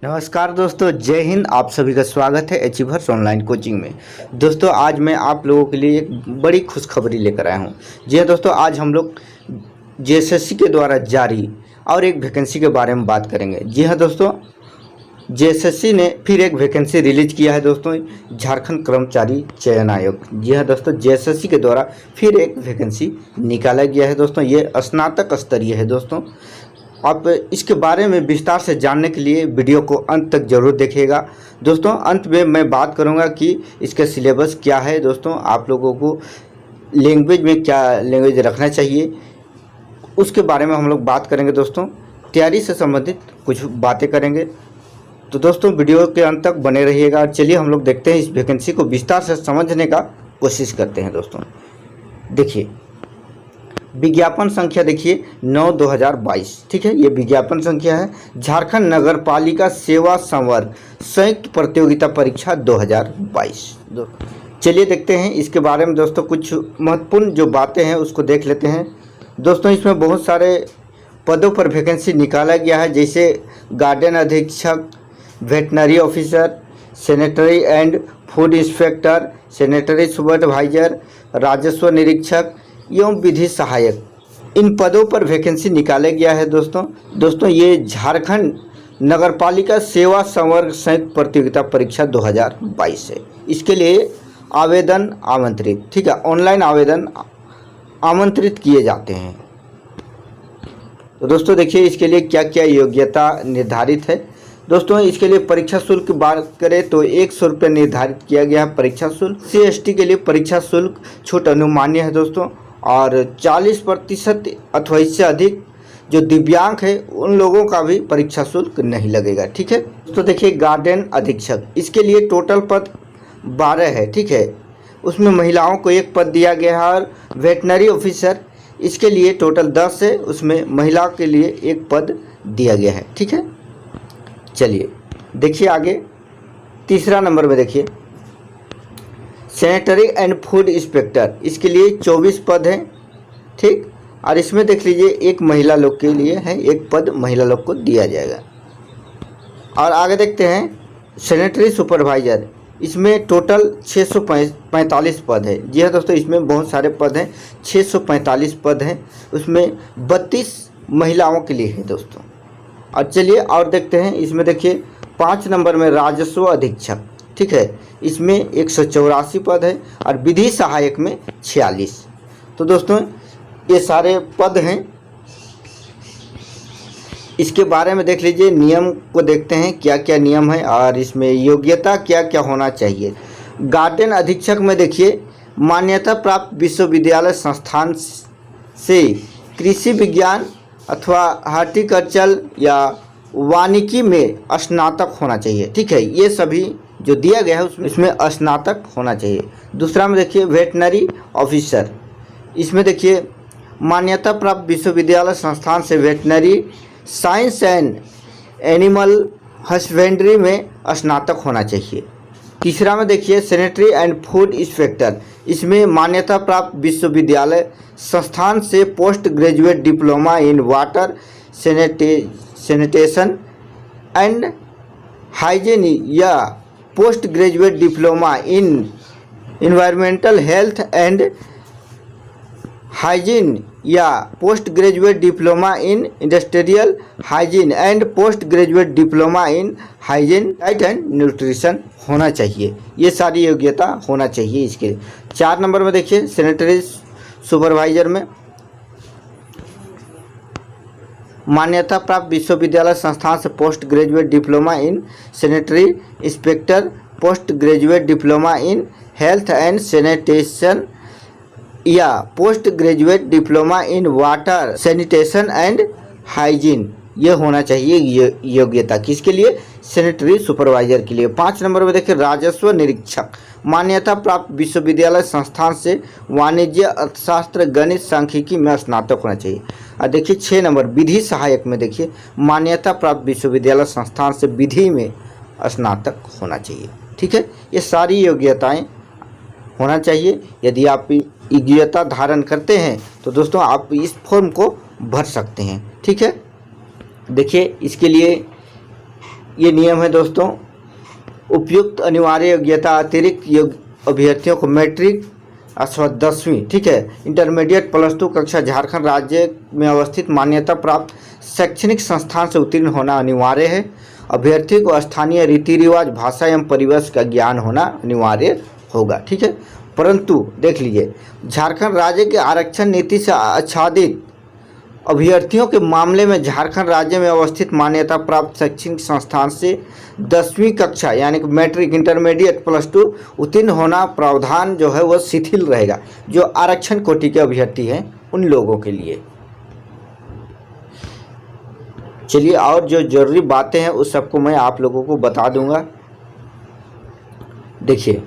नमस्कार दोस्तों, जय हिंद। आप सभी का स्वागत है अचीवर्स ऑनलाइन कोचिंग में। दोस्तों, आज मैं आप लोगों के लिए एक बड़ी खुशखबरी लेकर आया हूं। जी हाँ दोस्तों, आज हम लोग जेएसएससी के द्वारा जारी और एक वैकेंसी के बारे में बात करेंगे। जी हाँ दोस्तों, जेएसएससी ने फिर एक वैकेंसी रिलीज किया है दोस्तों, झारखंड कर्मचारी चयन आयोग। जी हाँ दोस्तों, जेएसएससी के द्वारा फिर एक वैकेंसी निकाला गया है दोस्तों। ये स्नातक स्तरीय है दोस्तों। आप इसके बारे में विस्तार से जानने के लिए वीडियो को अंत तक जरूर देखिएगा दोस्तों। अंत में मैं बात करूंगा कि इसका सिलेबस क्या है दोस्तों, आप लोगों को लैंग्वेज में क्या लैंग्वेज रखना चाहिए, उसके बारे में हम लोग बात करेंगे दोस्तों। तैयारी से संबंधित कुछ बातें करेंगे, तो दोस्तों वीडियो के अंत तक बने रहिएगा। चलिए हम लोग देखते हैं, इस वैकेंसी को विस्तार से समझने का कोशिश करते हैं दोस्तों। देखिए, विज्ञापन संख्या देखिए 9/2022, ठीक है, ये विज्ञापन संख्या है। झारखंड नगर पालिका सेवा संवर्ग संयुक्त प्रतियोगिता परीक्षा 2022। चलिए देखते हैं इसके बारे में दोस्तों। कुछ महत्वपूर्ण जो बातें हैं उसको देख लेते हैं दोस्तों। इसमें बहुत सारे पदों पर वैकेंसी निकाला गया है, जैसे गार्डन अधीक्षक, veterinary officer, sanitary and food inspector, sanitary supervisor, राजस्व निरीक्षक एवं विधि सहायक। इन पदों पर वैकेंसी निकाला गया है दोस्तों। ये झारखंड नगरपालिका सेवा संवर्ग संयुक्त प्रतियोगिता परीक्षा 2022 है। इसके लिए आवेदन आमंत्रित, ठीक है, ऑनलाइन आवेदन आमंत्रित किए जाते हैं। तो दोस्तों देखिए, इसके लिए क्या क्या योग्यता निर्धारित है दोस्तों। इसके लिए परीक्षा शुल्क की बात करें तो 100 रुपये निर्धारित किया गया है परीक्षा शुल्क। SC/ST के लिए परीक्षा शुल्क छूट अनुमान्य है दोस्तों, और 40% अथवा इससे अधिक जो दिव्यांग है उन लोगों का भी परीक्षा शुल्क नहीं लगेगा, ठीक है। तो देखिए, गार्डन अधीक्षक, इसके लिए टोटल पद 12 है, ठीक है। उसमें महिलाओं को 1 पद दिया गया है। और वेटनरी ऑफिसर, इसके लिए टोटल 10 है, उसमें महिला के लिए 1 पद दिया गया है, ठीक है। चलिए देखिए आगे, तीसरा नंबर में देखिए, सैनिटरी एंड फूड इंस्पेक्टर, इसके लिए 24 पद हैं, ठीक। और इसमें देख लीजिए, 1 महिला लोग के लिए है, 1 पद महिला लोग को दिया जाएगा। और आगे देखते हैं, सैनिटरी सुपरवाइजर, इसमें टोटल 645 पद है। जी हाँ दोस्तों, इसमें बहुत सारे पद हैं, 645 पद हैं, उसमें 32 महिलाओं के लिए है दोस्तों। और चलिए और देखते हैं, इसमें देखिए 5 नंबर में राजस्व अधीक्षक, ठीक है, इसमें 184 पद है। और विधि सहायक में 46। तो दोस्तों ये सारे पद हैं। इसके बारे में देख लीजिए, नियम को देखते हैं क्या क्या नियम है और इसमें योग्यता क्या क्या होना चाहिए। गार्डन अधीक्षक में देखिए, मान्यता प्राप्त विश्वविद्यालय संस्थान से कृषि विज्ञान अथवा हार्टिकल्चर या वानिकी में स्नातक होना चाहिए, ठीक है। ये सभी जो दिया गया है इसमें स्नातक होना चाहिए। दूसरा में देखिए, वेटनरी ऑफिसर, इसमें देखिए मान्यता प्राप्त विश्वविद्यालय संस्थान से veterinary science and animal husbandry में स्नातक होना चाहिए। तीसरा में देखिए, सैनिटरी एंड फूड इंस्पेक्टर, इसमें मान्यता प्राप्त विश्वविद्यालय संस्थान से post graduate diploma in water sanitation and hygiene या post graduate diploma in environmental health and hygiene या post graduate diploma in industrial hygiene and post graduate diploma in hygiene diet and nutrition होना चाहिए। ये सारी योग्यता होना चाहिए इसके। 4 नंबर में देखिए, सैनिटरी सुपरवाइजर में मान्यता प्राप्त विश्वविद्यालय संस्थान से post graduate diploma in sanitary inspector, post graduate diploma in health and sanitation या post graduate diploma in water sanitation and hygiene, ये होना चाहिए योग्यता। किसके लिए? सैनिटरी सुपरवाइजर के लिए। 5 नंबर में देखिए, राजस्व निरीक्षक, मान्यता प्राप्त विश्वविद्यालय संस्थान से वाणिज्य अर्थशास्त्र गणित सांख्यिकी में स्नातक होना चाहिए। और देखिए 6 नंबर विधि सहायक में देखिए, मान्यता प्राप्त विश्वविद्यालय संस्थान से विधि में स्नातक होना चाहिए, ठीक है। ये सारी योग्यताएं होना चाहिए। यदि आप योग्यता धारण करते हैं तो दोस्तों आप इस फॉर्म को भर सकते हैं, ठीक है। देखिए इसके लिए ये नियम है दोस्तों। उपयुक्त अनिवार्य योग्यता अतिरिक्त अभ्यर्थियों को मैट्रिक अथवा 10वीं, ठीक है, इंटरमीडिएट +2 कक्षा झारखंड राज्य में अवस्थित मान्यता प्राप्त शैक्षणिक संस्थान से उत्तीर्ण होना अनिवार्य है। अभ्यर्थी को स्थानीय रीति रिवाज, भाषा एवं परिवेश का ज्ञान होना अनिवार्य होगा, ठीक है। परंतु देख लीजिए, झारखंड राज्य के आरक्षण नीति से आच्छादित अभ्यर्थियों के मामले में झारखंड राज्य में अवस्थित मान्यता प्राप्त शैक्षणिक संस्थान से 10वीं कक्षा यानी कि मैट्रिक, इंटरमीडिएट +2 उत्तीर्ण होना प्रावधान जो है वह शिथिल रहेगा, जो आरक्षण कोटि के अभ्यर्थी हैं उन लोगों के लिए। चलिए, और जो जरूरी बातें हैं उस सबको मैं आप लोगों को बता दूंगा। देखिए,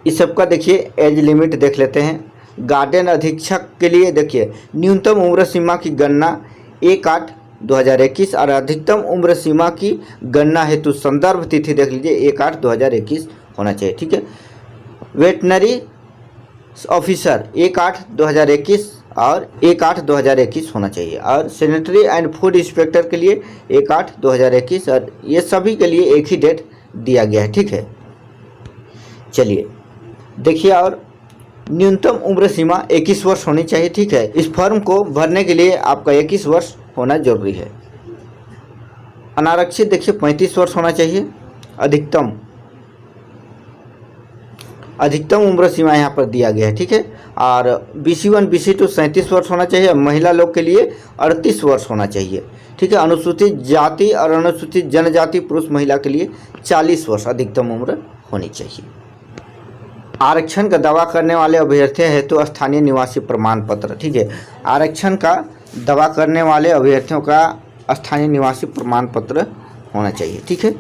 इस सबका देखिए एज लिमिट देख लेते हैं। गार्डन अधीक्षक के लिए देखिए, न्यूनतम उम्र सीमा की गणना 1/8/2021 और अधिकतम उम्र सीमा की गणना हेतु संदर्भ तिथि देख लीजिए 1/8/2021 होना चाहिए, ठीक है। वेटनरी ऑफिसर 1/8/2021 और 1/8/2021 होना चाहिए, और सैनिटरी एंड फूड इंस्पेक्टर के लिए 1/8/2021, और ये सभी के लिए एक ही डेट दिया गया है, ठीक है। चलिए देखिए, और न्यूनतम उम्र सीमा 21 वर्ष होनी चाहिए, ठीक है। इस फॉर्म को भरने के लिए आपका 21 वर्ष होना जरूरी है। अनारक्षित देखिए 35 वर्ष होना चाहिए। अधिकतम उम्र सीमा यहाँ पर दिया गया है, ठीक है। और BC1 BC2 37 वर्ष होना चाहिए। महिला लोग के लिए 38 वर्ष होना चाहिए, ठीक है। अनुसूचित जाति और अनुसूचित जनजाति पुरुष महिला के लिए 40 वर्ष अधिकतम उम्र होनी चाहिए। आरक्षण का दावा करने वाले अभ्यर्थियों हेतु स्थानीय निवासी प्रमाण पत्र, ठीक है। आरक्षण का दावा करने वाले अभ्यर्थियों का स्थानीय निवासी प्रमाण पत्र होना चाहिए, ठीक है।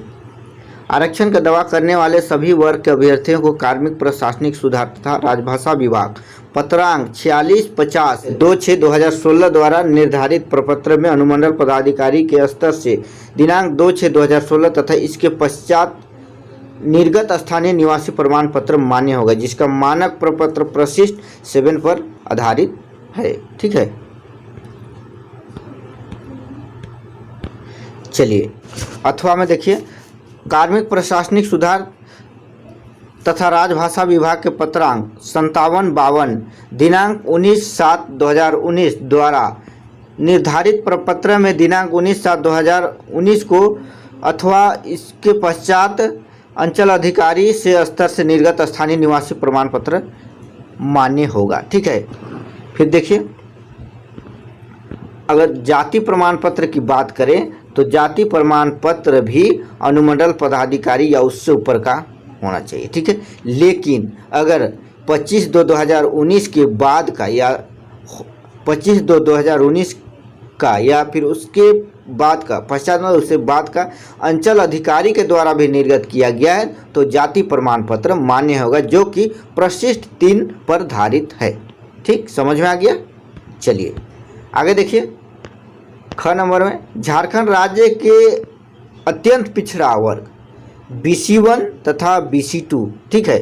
आरक्षण का दावा करने वाले सभी वर्ग के अभ्यर्थियों को कार्मिक प्रशासनिक सुधार तथा राजभाषा विभाग पत्रांक 4650-26/2016 द्वारा निर्धारित प्रपत्र में अनुमंडल पदाधिकारी के स्तर से दिनांक 2/6/2016 तथा इसके पश्चात निर्गत स्थानीय निवासी प्रमाण पत्र मान्य होगा, जिसका मानक प्रपत्र प्रशिष्ट 7 पर आधारित है, ठीक है। चलिए, अथवा में देखिए, कार्मिक प्रशासनिक सुधार तथा राजभाषा विभाग के पत्रांक 5752 दिनांक 19/7/2019 द्वारा निर्धारित प्रपत्र में दिनांक 19/7/2019 को अथवा इसके पश्चात अंचल अधिकारी से स्तर से निर्गत स्थानीय निवासी प्रमाण पत्र मान्य होगा, ठीक है। फिर देखिए, अगर जाति प्रमाण पत्र की बात करें तो जाति प्रमाण पत्र भी अनुमंडल पदाधिकारी या उससे ऊपर का होना चाहिए, ठीक है। लेकिन अगर 25/2/2019 के बाद का या 25/2/2019 का या फिर उसके बाद का पश्चात में उससे बाद का अंचल अधिकारी के द्वारा भी निर्गत किया गया है तो जाति प्रमाण पत्र मान्य होगा, जो कि प्रशिष्ट 3 पर धारित है, ठीक। समझ में आ गया। चलिए आगे देखिए, ख नंबर में झारखंड राज्य के अत्यंत पिछड़ा वर्ग BC1 तथा BC2, ठीक है,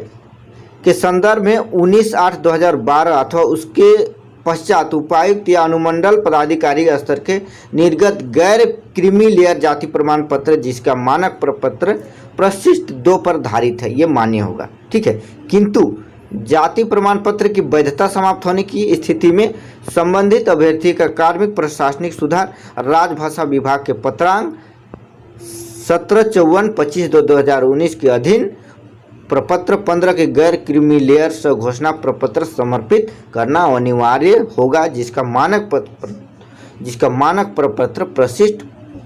के संदर्भ में 19/8/2012 अथवा उसके पश्चात उपायुक्त या अनुमंडल पदाधिकारी के स्तर के निर्गत गैर क्रीमी लेयर जाति प्रमाण पत्र जिसका मानक प्रपत्र प्रशिष्ट 2 पर धारित है, ये मान्य होगा, ठीक है। किंतु जाति प्रमाण पत्र की वैधता समाप्त होने की स्थिति में संबंधित अभ्यर्थी का कार्मिक प्रशासनिक सुधार राजभाषा विभाग के पत्रांक 1754/25/2019 के अधीन प्रपत्र 15 के गैर क्रीमी लेयर से घोषणा प्रपत्र समर्पित करना अनिवार्य होगा, जिसका मानक प्रपत्र प्रशिष्ट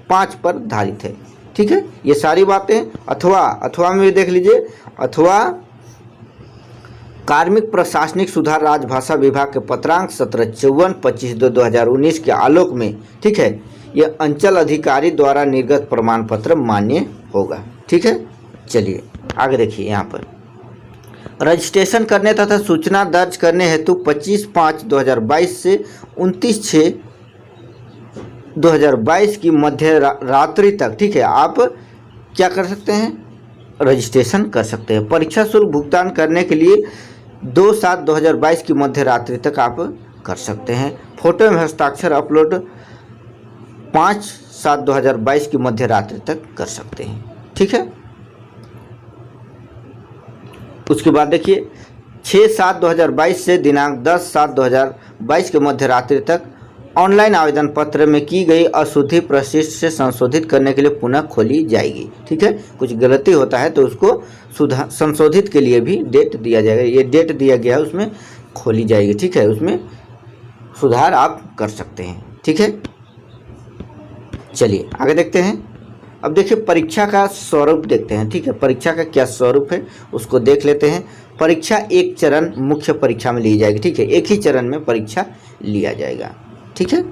5 पर धारित है, ठीक है। ये सारी बातें अथवा में भी देख लीजिए। अथवा कार्मिक प्रशासनिक सुधार राजभाषा विभाग के पत्रांक 1754/25/2019 के आलोक में, ठीक है, यह अंचल अधिकारी द्वारा निर्गत प्रमाण पत्र मान्य होगा, ठीक है। चलिए आगे देखिए, यहाँ पर रजिस्ट्रेशन करने तथा सूचना दर्ज करने हेतु 25/5/2022 से 29/6/2022 की मध्य रात्रि तक, ठीक है, आप क्या कर सकते हैं, रजिस्ट्रेशन कर सकते हैं। परीक्षा शुल्क भुगतान करने के लिए 2/7/2022 की मध्य रात्रि तक आप कर सकते हैं। फोटो में हस्ताक्षर अपलोड 5/7/2022 की मध्य रात्रि तक कर सकते हैं। ठीक है, उसके बाद देखिए 6/7/2022 से दिनांक 10/7/2022 के मध्य रात्रि तक ऑनलाइन आवेदन पत्र में की गई अशुद्धि प्रशिष्ट से संशोधित करने के लिए पुनः खोली जाएगी। ठीक है, कुछ गलती होता है तो उसको संशोधित के लिए भी डेट दिया जाएगा। ये डेट दिया गया है उसमें खोली जाएगी। ठीक है, उसमें सुधार आप कर सकते हैं। ठीक है, चलिए आगे देखते हैं। अब देखिए परीक्षा का स्वरूप देखते हैं। ठीक है, परीक्षा का क्या स्वरूप है उसको देख लेते हैं। परीक्षा एक चरण मुख्य परीक्षा में ली जाएगी। ठीक है, एक ही चरण में परीक्षा लिया जाएगा। ठीक है,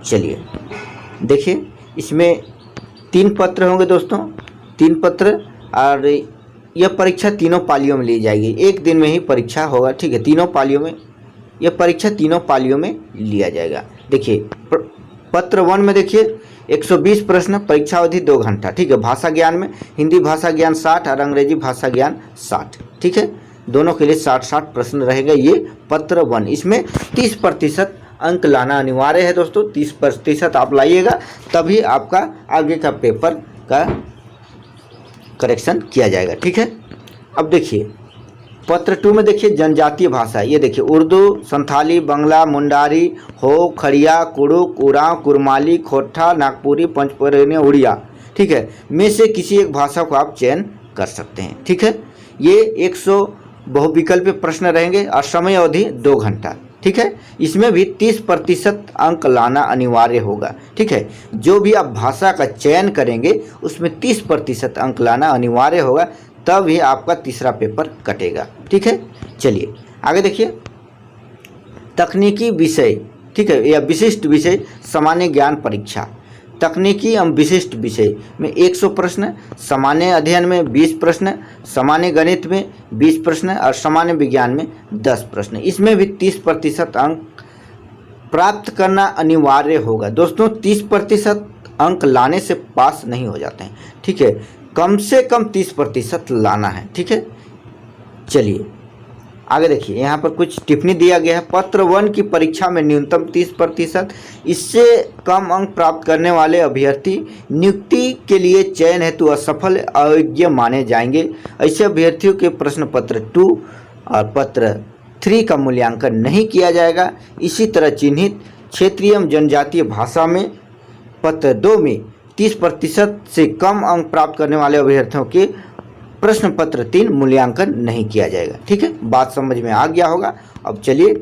चलिए देखिए इसमें 3 पत्र होंगे दोस्तों, 3 पत्र, और यह परीक्षा तीनों पालियों में ली जाएगी। एक दिन में ही परीक्षा होगा। ठीक है, तीनों पालियों में यह परीक्षा तीनों पालियों में लिया जाएगा। देखिए पत्र 1 में देखिए 120 प्रश्न, परीक्षा अवधि 2 घंटा। ठीक है, भाषा ज्ञान में हिंदी भाषा ज्ञान 60 और अंग्रेजी भाषा ज्ञान 60। ठीक है, दोनों के लिए 60-60 प्रश्न रहेगा। ये पत्र 1, इसमें 30% अंक लाना अनिवार्य है दोस्तों। 30% आप लाइएगा तभी आपका आगे का पेपर का करेक्शन किया जाएगा। ठीक है, अब देखिए पत्र 2 में देखिए जनजातीय भाषा, ये देखिए उर्दू, संथाली, बंगला, मुंडारी, हो, खड़िया, कुड़ुक, उरांव, कुरमाली, खोरठा, नागपुरी, पंचपर्णी, उड़िया। ठीक है, में से किसी एक भाषा को आप चयन कर सकते हैं। ठीक है, ये 100 बहुविकल्पीय प्रश्न रहेंगे और समय अवधि 2 घंटा। ठीक है, इसमें भी 30% अंक लाना अनिवार्य होगा। ठीक है, जो भी आप भाषा का चयन करेंगे उसमें 30% अंक लाना अनिवार्य होगा, तब ही आपका तीसरा पेपर कटेगा। ठीक है, चलिए आगे देखिए तकनीकी विषय। ठीक है, या विशिष्ट विषय सामान्य ज्ञान परीक्षा। तकनीकी एवं विशिष्ट विषय में 100 प्रश्न, सामान्य अध्ययन में 20 प्रश्न, सामान्य गणित में 20 प्रश्न और सामान्य विज्ञान में 10 प्रश्न। इसमें भी 30% अंक प्राप्त करना अनिवार्य होगा दोस्तों। 30% अंक लाने से पास नहीं हो जाते हैं। ठीक है, कम से कम 30% लाना है। ठीक है, चलिए आगे देखिए यहाँ पर कुछ टिप्पणी दिया गया है। पत्र 1 की परीक्षा में न्यूनतम 30%, इससे कम अंक प्राप्त करने वाले अभ्यर्थी नियुक्ति के लिए चयन हेतु असफल अयोग्य माने जाएंगे। ऐसे अभ्यर्थियों के प्रश्न पत्र 2 और पत्र 3 का मूल्यांकन नहीं किया जाएगा। इसी तरह चिन्हित क्षेत्रीय एवं जनजातीय भाषा में पत्र 2 में 30% से कम अंक प्राप्त करने वाले अभ्यर्थियों के प्रश्न पत्र 3 मूल्यांकन नहीं किया जाएगा। ठीक है, बात समझ में आ गया होगा। अब चलिए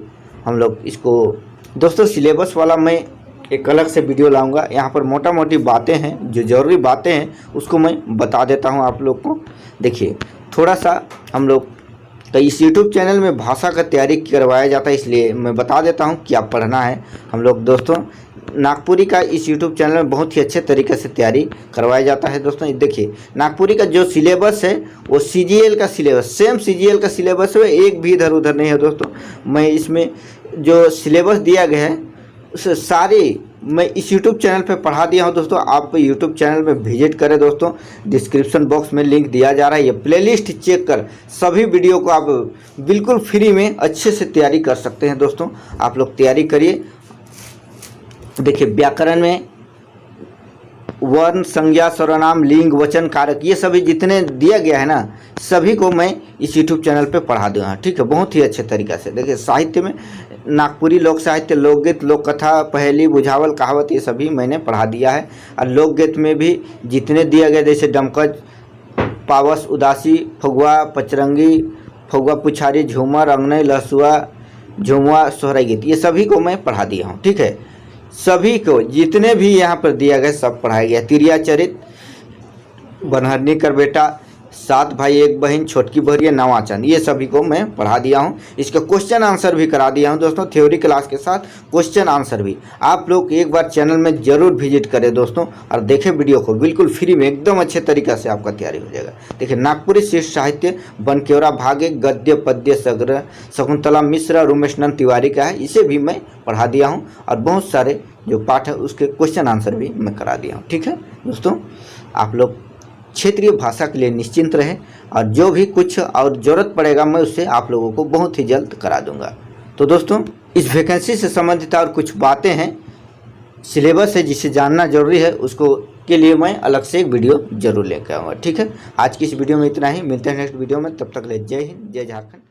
हम लोग इसको दोस्तों सिलेबस वाला मैं एक अलग से वीडियो लाऊंगा। यहाँ पर मोटा मोटी बातें हैं, जो ज़रूरी बातें हैं उसको मैं बता देता हूँ आप लोग को। देखिए थोड़ा सा हम लोग तो इस यूट्यूब चैनल में भाषा का तैयारी करवाया जाता है, इसलिए मैं बता देता हूँ क्या पढ़ना है। हम लोग दोस्तों नागपुरी का इस यूट्यूब चैनल में बहुत ही अच्छे तरीके से तैयारी करवाया जाता है दोस्तों। देखिए नागपुरी का जो सिलेबस है वो CGL का सिलेबस, सेम CGL का सिलेबस है, एक भी इधर उधर नहीं है दोस्तों। मैं इसमें जो सिलेबस दिया गया है उसे सारे मैं इस यूट्यूब चैनल पे पढ़ा दिया हूँ दोस्तों। आप यूट्यूब चैनल में विजिट करें दोस्तों, डिस्क्रिप्शन बॉक्स में लिंक दिया जा रहा है। ये प्लेलिस्ट चेक कर सभी वीडियो को आप बिल्कुल फ्री में अच्छे से तैयारी कर सकते हैं दोस्तों। आप लोग तैयारी करिए। देखिए व्याकरण में वर्ण, संज्ञा, सर्वनाम, लिंग, वचन, कारक, ये सभी जितने दिया गया है ना, सभी को मैं इस यूट्यूब चैनल पे पढ़ा दूँगा। ठीक है, बहुत ही अच्छे तरीक़े से। देखिए साहित्य में नागपुरी लोक साहित्य, लोकगीत, लोक कथा, पहेली, बुझावल, कहावत, ये सभी मैंने पढ़ा दिया है। और लोकगीत में भी जितने दिया गया जैसे डमकच, पावस, उदासी, फगुआ, पचरंगी, फगुआ पुछारी, झूमर, अंगनई, लहसुआ, झुमुआ, सोहराई गीत, ये सभी को मैं पढ़ा दिया हूँ। ठीक है, सभी को जितने भी यहाँ पर दिया गया सब पढ़ाया गया। तिरिया चरित, बनहरनी कर बेटा, 7 भाई 1 बहन, छोटकी बहरिया, नवाचन, ये सभी को मैं पढ़ा दिया हूँ। इसका क्वेश्चन आंसर भी करा दिया हूँ दोस्तों, थ्योरी क्लास के साथ क्वेश्चन आंसर भी। आप लोग एक बार चैनल में ज़रूर विजिट करें दोस्तों और देखें वीडियो को, बिल्कुल फ्री में एकदम अच्छे तरीक़े से आपका तैयारी हो जाएगा। देखिए नागपुरी शिष्ट साहित्य, बनकेवरा भागे, गद्य पद्य संग्रह, शकुंतला मिश्र और उमेश नंद तिवारी का है, इसे भी मैं पढ़ा दिया हूँ। और बहुत सारे जो पाठ है उसके क्वेश्चन आंसर भी मैं करा दिया हूँ। ठीक है दोस्तों, आप लोग क्षेत्रीय भाषा के लिए निश्चिंत रहें और जो भी कुछ और ज़रूरत पड़ेगा मैं उससे आप लोगों को बहुत ही जल्द करा दूंगा। तो दोस्तों इस वैकेंसी से संबंधित और कुछ बातें हैं सिलेबस है जिसे जानना जरूरी है, उसको के लिए मैं अलग से एक वीडियो जरूर लेकर आऊँगा। ठीक है, आज की इस वीडियो में इतना ही, मिलते हैं नेक्स्ट वीडियो में, तब तक ले जय हिंद जय झारखंड।